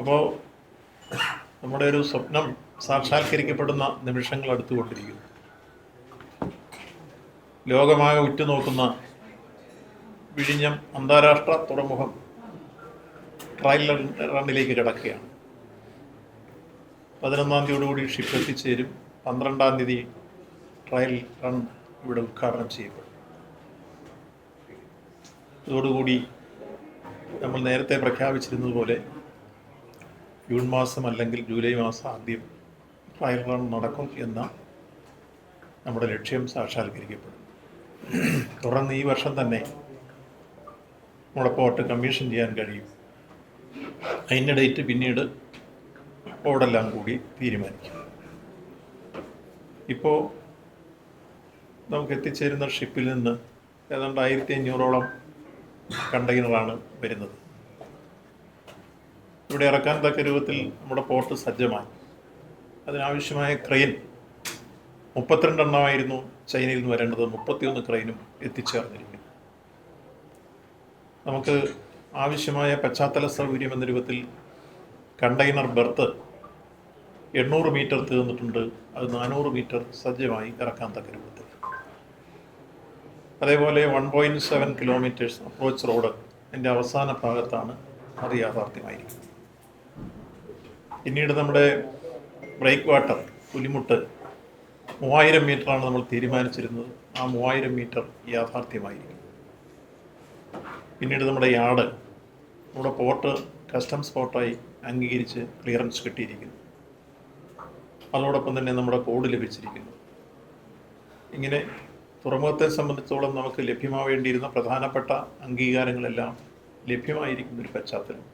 അപ്പോൾ നമ്മുടെ ഒരു സ്വപ്നം സാക്ഷാത്കരിക്കപ്പെടുന്ന നിമിഷങ്ങൾ അടുത്തുകൊണ്ടിരിക്കുന്നു. ലോകമാകെ ഉറ്റുനോക്കുന്ന വിഴിഞ്ഞം അന്താരാഷ്ട്ര തുറമുഖം ട്രയൽ റണ്ണിലേക്ക് കിടക്കുകയാണ്. 11-ാം തീയതിയോടുകൂടി ഷിപ്പ് എത്തിച്ചേരും. 12-ാം തീയതി ട്രയൽ റൺ ഇവിടെ ഉദ്ഘാടനം ചെയ്യപ്പെടും. ഇതോടുകൂടി നമ്മൾ നേരത്തെ പ്രഖ്യാപിച്ചിരുന്നതുപോലെ ജൂൺ മാസം അല്ലെങ്കിൽ ജൂലൈ മാസം ആദ്യം ട്രയൽ റൺ നടക്കും എന്ന നമ്മുടെ ലക്ഷ്യം സാക്ഷാത്കരിക്കപ്പെടും. തുടർന്ന് ഈ വർഷം തന്നെ നമ്മുടെ പോർട്ട് കമ്മീഷൻ ചെയ്യാൻ കഴിയും. അതിൻ്റെ ഡേറ്റ് പിന്നീട് ബോർഡെല്ലാം കൂടി തീരുമാനിക്കും. ഇപ്പോൾ നമുക്ക് എത്തിച്ചേരുന്ന ഷിപ്പിൽ നിന്ന് ഏതാണ്ട് 1500ഓളം കണ്ടെയ്നറാണ് വരുന്നത്. ഇവിടെ ഇറക്കാൻ തക്ക രൂപത്തിൽ നമ്മുടെ പോർട്ട് സജ്ജമായി. അതിനാവശ്യമായ ക്രെയിൻ 32 എണ്ണമായിരുന്നു ചൈനയിൽ നിന്ന് വരേണ്ടത്. 31 ക്രെയിനും എത്തിച്ചേർന്നിരിക്കുന്നു. നമുക്ക് ആവശ്യമായ പശ്ചാത്തല സൗകര്യം എന്ന രൂപത്തിൽ കണ്ടെയ്നർ ബെർത്ത് 800 മീറ്റർ തീർന്നിട്ടുണ്ട്. അത് 400 മീറ്റർ സജ്ജമായി ഇറക്കാൻ തക്ക രൂപത്തിൽ. അതേപോലെ 1.7 കിലോമീറ്റേഴ്സ് അപ്രോച്ച് റോഡ് എൻ്റെ അവസാന ഭാഗത്താണ്. അത് യാഥാർത്ഥ്യമായിരിക്കും. പിന്നീട് നമ്മുടെ ബ്രേക്ക് വാട്ടർ പുലിമുട്ട് 3000 മീറ്ററാണ് നമ്മൾ തീരുമാനിച്ചിരുന്നത്. ആ 3000 മീറ്റർ യാഥാർത്ഥ്യമായിരിക്കും. പിന്നീട് നമ്മുടെ യാർഡ്, നമ്മുടെ പോർട്ട് കസ്റ്റംസ് പോർട്ടായി അംഗീകരിച്ച് ക്ലിയറൻസ് കിട്ടിയിരിക്കുന്നു. അതോടൊപ്പം തന്നെ നമ്മുടെ കോഡ് ലഭിച്ചിരിക്കുന്നു. ഇങ്ങനെ തുറമുഖത്തെ സംബന്ധിച്ചോളം നമുക്ക് ലഭ്യമാവേണ്ടിയിരുന്ന പ്രധാനപ്പെട്ട അംഗീകാരങ്ങളെല്ലാം ലഭ്യമായിരിക്കുന്നൊരു പശ്ചാത്തലം